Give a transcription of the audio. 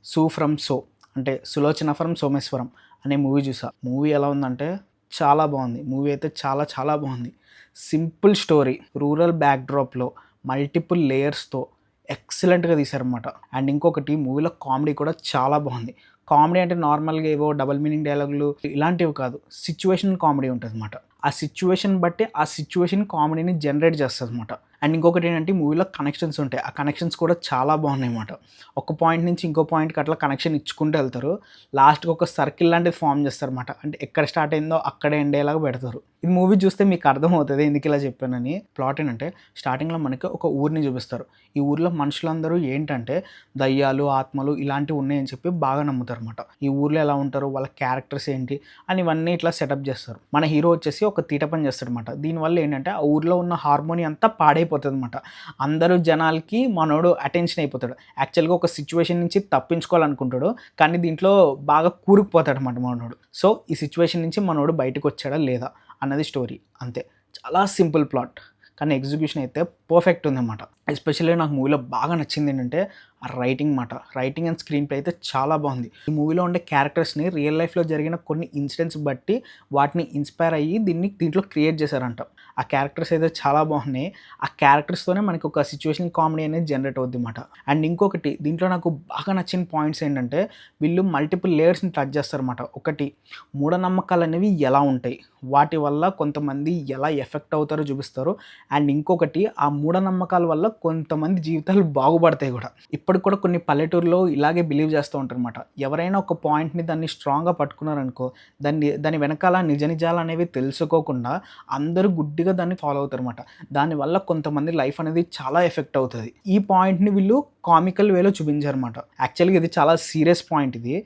'సు from so' అంటే 'Sulochana from Someswaram' అనే మూవీ చూసా. మూవీ ఎలా ఉందంటే చాలా బాగుంది. మూవీ అయితే చాలా చాలా బాగుంది. సింపుల్ స్టోరీ, రూరల్ బ్యాక్‌డ్రాప్‌లో మల్టిపుల్ లేయర్స్‌తో ఎక్సలెంట్‌గా తీశారనమాట. అండ్ ఇంకొకటి మూవీలో కామెడీ కూడా చాలా బాగుంది. కామెడీ అంటే నార్మల్‌గా ఏవో డబుల్ మీనింగ్ డైలాగులు ఇలాంటివి కాదు. సిట్యుయేషనల్ కామెడీ ఉంటదనమాట. ఆ సిట్యుయేషన్ బట్టి ఆ సిట్యుయేషన్ కామెడీని జనరేట్ చేస్తదనమాట. అండ్ ఇంకొకటి ఏంటంటే ఈ మూవీలో కనెక్షన్స్ ఉంటాయి. ఆ కనెక్షన్స్ కూడా చాలా బాగున్నాయన్నమాట. ఒక పాయింట్ నుంచి ఇంకో పాయింట్‌కి అట్లా కనెక్షన్ ఇచ్చుకుంటూ వెళ్తారు. లాస్ట్‌కి ఒక సర్కిల్ లాంటిది ఫార్మ్ చేస్తారనమాట. అంటే ఎక్కడ స్టార్ట్ అయిందో అక్కడే ఎండ్ అయ్యేలాగా పెడతారు. ఈ మూవీ చూస్తే మీకు అర్థమవుతది ఎందుకు ఇలా చెప్పానని. ప్లాట్ ఏంటంటే స్టార్టింగ్‌లో మనకి ఒక ఊరిని చూపిస్తారు. ఈ ఊర్లో మనుషులందరూ ఏంటంటే దయ్యాలు, ఆత్మలు ఇలాంటివి ఉన్నాయని చెప్పి బాగా నమ్ముతారనమాట. ఈ ఊర్లో ఎలా ఉంటారు, వాళ్ళ క్యారెక్టర్స్ ఏంటి అని ఇవన్నీ ఇట్లా సెటప్ చేస్తారు. మన హీరో వచ్చేసి ఒక తీట పని చేస్తాడనమాట. దీనివల్ల ఏంటంటే ఆ ఊర్లో ఉన్న హార్మోని అంతా పాడైపోతదనమాట. అందరూ జనాలకి మనోడు అటెన్షన్ అయిపోతాడు. యాక్చువల్‌గా ఒక సిట్యుయేషన్ నుంచి తప్పించుకోవాలనుకుంటాడు. కానీ దీంట్లో బాగా కూరుకుపోతాడనమాట మనోడు. సో, ఈ సిట్యుయేషన్ నుంచి మనోడు బయటకొచ్చాడా లేదా అన్నది స్టోరీ అంతే. చాలా సింపుల్ ప్లాట్. కానీ ఎగ్జిక్యూషన్ అయితే పర్ఫెక్ట్ ఉందన్నమాట. ఎస్పెషల్లీ నాకు మూవీలో బాగా నచ్చింది ఏంటంటే ఆ రైటింగ్ మాట. రైటింగ్ అండ్ స్క్రీన్ ప్లే అయితే చాలా బాగుంది. ఈ మూవీలో ఉండే క్యారెక్టర్స్‌ని రియల్ లైఫ్‌లో జరిగిన కొన్ని ఇన్సిడెంట్స్ బట్టి వాటిని ఇన్‌స్పైర్ అయ్యి దీంట్లో క్రియేట్ చేశారంట. ఆ క్యారెక్టర్స్ అయితే చాలా బాగున్నాయి. ఆ క్యారెక్టర్స్‌తోనే మనకి ఒక సిట్యుయేషన్ కామెడీ అనేది జనరేట్ అవుద్దిమాట. అండ్ ఇంకొకటి దీంట్లో నాకు బాగా నచ్చిన పాయింట్స్ ఏంటంటే వీళ్ళు మల్టిపుల్ లేయర్స్‌ని టచ్ చేస్తారన్నమాట. ఒకటి మూఢనమ్మకాలనేవి ఎలా ఉంటాయి? వాటి వల్ల కొంతమంది ఎలా ఎఫెక్ట్ అవుతారో చూపిస్తారు. అండ్ ఇంకొకటి ఆ మూఢనమ్మకాల వల్ల కొంతమంది జీవితాలు బాగుపడతాయి కూడా. ఇప్పటికి కూడా కొన్ని పల్లెటూరులో ఇలాగే బిలీవ్ చేస్తూ ఉంటారనమాట. ఎవరైనా ఒక పాయింట్‌ని దాన్ని స్ట్రాంగ్‌గా పట్టుకున్నారనుకో దాని వెనకాల నిజ నిజాలనేవి తెలుసుకోకుండా అందరూ గుడ్డిగా దాన్ని ఫాలో అవుతారనమాట. దానివల్ల కొంతమంది లైఫ్ అనేది చాలా ఎఫెక్ట్ అవుతది. ఈ పాయింట్‌ని వీళ్ళు కామికల్ వేలో చూపించారనమాట. యాక్చువల్‌గా ఇది చాలా సీరియస్ పాయింట్ ఇది.